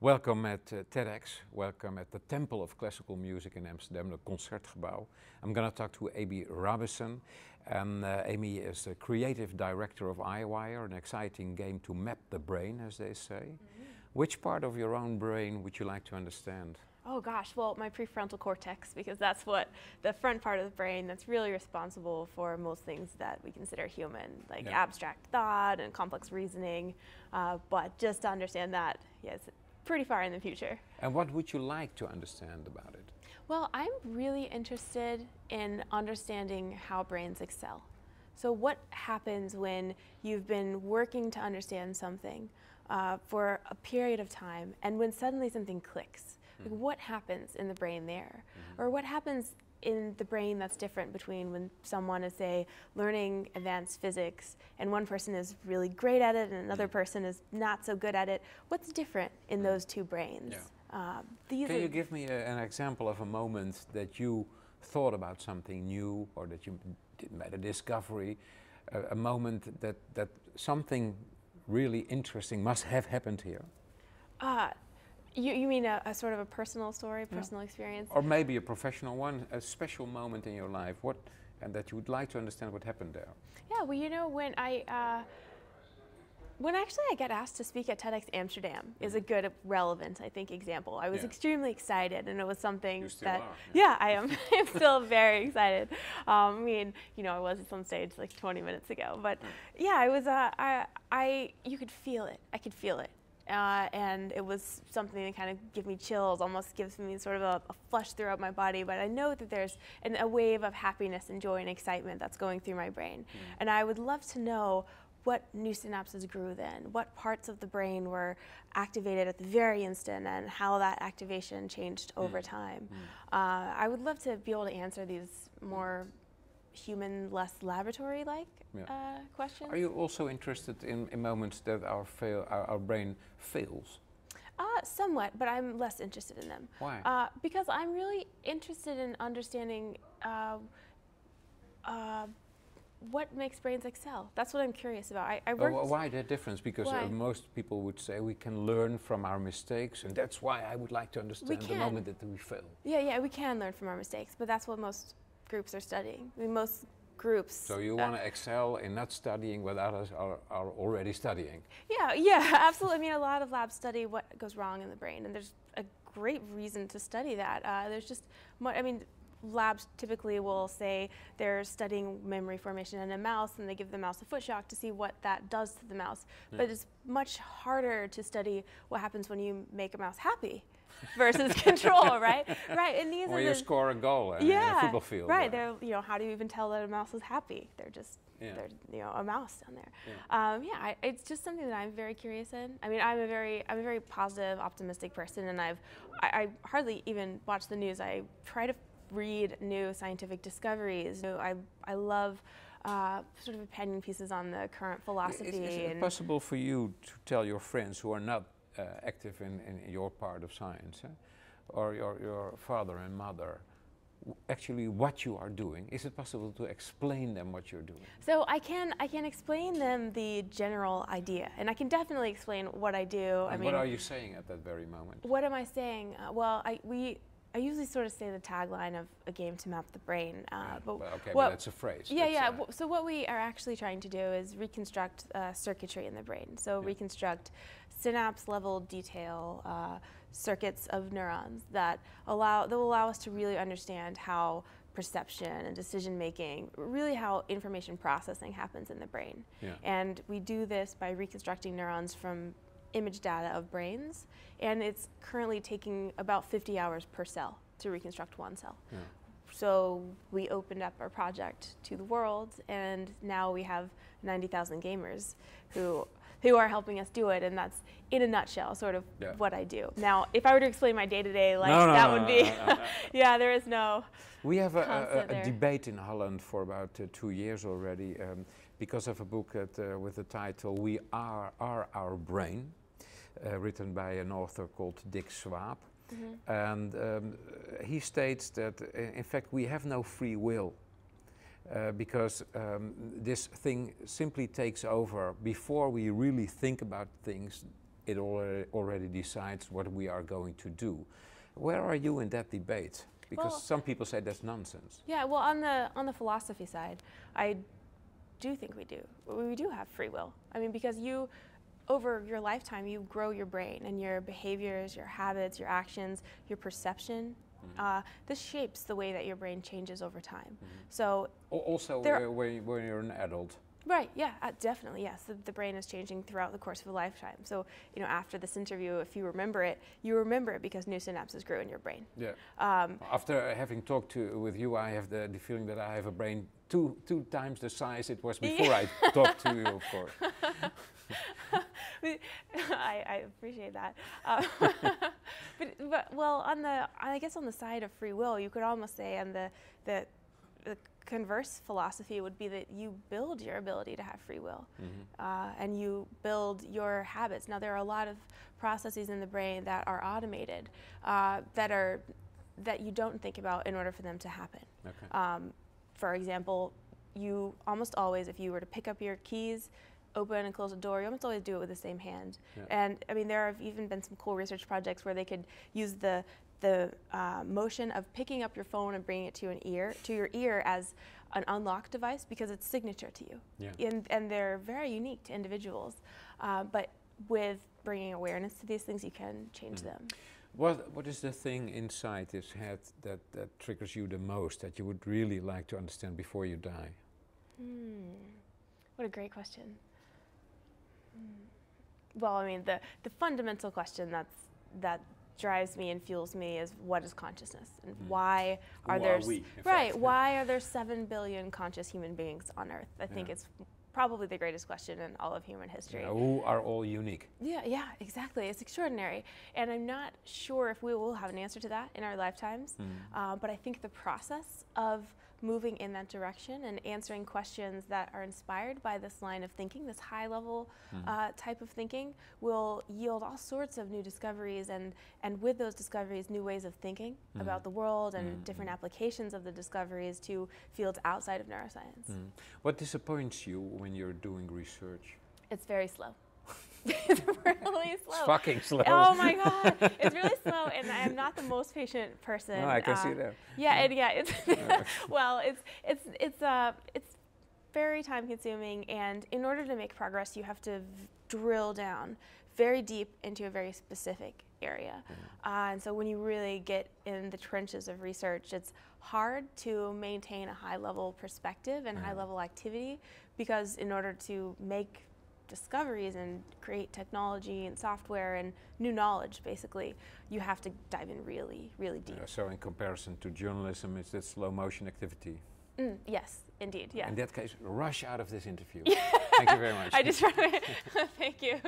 Welcome at TEDx, welcome at the Temple of Classical Music in Amsterdam, the Concertgebouw. I'm going to talk to Amy Robinson, and Amy is the creative director of EyeWire, an exciting game to map the brain, as they say. Which part of your own brain would you like to understand? Oh gosh, well, my prefrontal cortex, because that's what the front part of the brain that's really responsible for most things that we consider human, like abstract thought and complex reasoning. But just to understand that, yes, pretty far in the future. And what would you like to understand about it? Well, I'm really interested in understanding how brains excel. So what happens when you've been working to understand something for a period of time, and when suddenly something clicks? Like, what happens in the brain there? Or what happens in the brain that's different between when someone is, say, learning advanced physics and one person is really great at it and another person is not so good at it? What's different in those two brains? Can you give me an example of a moment that you thought about something new, or that you made a discovery, a moment that something really interesting must have happened here? You mean a sort of a personal story, personal experience? Or maybe a professional one, a special moment in your life, and that you would like to understand what happened there. Yeah, well, you know, when actually I got asked to speak at TEDxAmsterdam is a good, relevant, I think, example. I was extremely excited, and it was something you still are, I am. I'm still very excited. I mean, you know, I was at some stage like 20 minutes ago, but yeah, I was. You could feel it. I could feel it. And it was something that kind of gave me chills, almost gives me sort of a flush throughout my body. But I know that there's a wave of happiness and joy and excitement that's going through my brain. And I would love to know what new synapses grew then, what parts of the brain were activated at the very instant, and how that activation changed over time. I would love to be able to answer these more human, less laboratory-like questions. Are you also interested in moments that our brain fails? Somewhat, but I'm less interested in them. Why? Because I'm really interested in understanding what makes brains excel. That's what I'm curious about. Why that difference? Because most people would say we can learn from our mistakes, and that's why I would like to understand the moment that we fail. Yeah, we can learn from our mistakes, but that's what most groups are studying. I mean, most groups. So you want to excel in not studying what others are already studying? Yeah, absolutely. I mean, a lot of labs study what goes wrong in the brain, and there's a great reason to study that. There's just, I mean, labs typically will say they're studying memory formation in a mouse, and they give the mouse a foot shock to see what that does to the mouse. But it's much harder to study what happens when you make a mouse happy versus control, right? And these or you score a goal in a football field. Right. They're, you know, how do you even tell that a mouse is happy? They're just, they're, you know, a mouse down there. It's just something that I'm very curious in. I mean, I'm a very positive, optimistic person, and I hardly even watch the news. I try to read new scientific discoveries. I love sort of opinion pieces on the current philosophy. Is it possible for you to tell your friends who are not active in your part of science, or your father and mother, actually what you are doing? Is it possible to explain them what you're doing? So I can explain them the general idea, and I can definitely explain what I do. And what are you saying at that very moment? What am I saying? Well, I usually sort of say the tagline of a game to map the brain. But that's a phrase. So what we are actually trying to do is reconstruct circuitry in the brain. So reconstruct synapse level detail circuits of neurons that will allow us to really understand how perception and decision making, really how information processing happens in the brain. And we do this by reconstructing neurons from image data of brains, and it's currently taking about 50 hours per cell to reconstruct one cell. So we opened up our project to the world, and now we have 90,000 gamers who are helping us do it, and that's, in a nutshell, sort of what I do. Now, if I were to explain my day-to-day life, that would be, there is no. We have a debate in Holland for about 2 years already, because of a book with the title "We Are Our Brain," written by an author called Dick Swaap. And he states that, in fact, we have no free will. Because this thing simply takes over before we really think about things. it already decides what we are going to do. Where are you in that debate? Because some people say that's nonsense. Yeah, well, on the philosophy side, I do think we do. We do have free will. I mean, because over your lifetime, you grow your brain and your behaviors, your habits, your actions, your perception. This shapes the way that your brain changes over time. So also when you're an adult. Right, yeah, definitely, yes. The brain is changing throughout the course of a lifetime. So, you know, after this interview, if you remember it because new synapses grew in your brain. Yeah. After having talked with you, I have the feeling that I have a brain two times the size it was before I talked to you, of course. I appreciate that. But well, I guess on the side of free will, you could almost say on the converse philosophy would be that you build your ability to have free will, and you build your habits. Now, there are a lot of processes in the brain that are automated, that you don't think about in order for them to happen. Okay. For example, you almost always, if you were to pick up your keys, open and close a door, you almost always do it with the same hand. Yeah. And I mean, there have even been some cool research projects where they could use the motion of picking up your phone and bringing it to your ear as an unlock device, because it's signature to you. Yeah. And they're very unique to individuals. But with bringing awareness to these things, you can change them. What is the thing inside this head that triggers you the most, that you would really like to understand before you die? What a great question. Well, I mean, the fundamental question that drives me and fuels me is, what is consciousness, and why are there why are there 7 billion conscious human beings on Earth? I think it's probably the greatest question in all of human history. Yeah, who are all unique. Yeah, exactly. It's extraordinary, and I'm not sure if we will have an answer to that in our lifetimes. But I think the process of moving in that direction and answering questions that are inspired by this line of thinking, this high-level type of thinking, will yield all sorts of new discoveries, and with those discoveries, new ways of thinking about the world, and different applications of the discoveries to fields outside of neuroscience. What disappoints you when you're doing research? It's very slow. It's really slow. It's fucking slow. Oh my God, it's really slow, and I'm not the most patient person. No, I can see that. It's well, it's very time-consuming, and in order to make progress, you have to drill down very deep into a very specific area. And so when you really get in the trenches of research, it's hard to maintain a high-level perspective and high-level activity, because in order to make discoveries and create technology and software and new knowledge, basically, you have to dive in really, really deep. So in comparison to journalism, it's that slow motion activity. Yes, indeed, yeah. In that case, rush out of this interview. Thank you very much. I just thank you.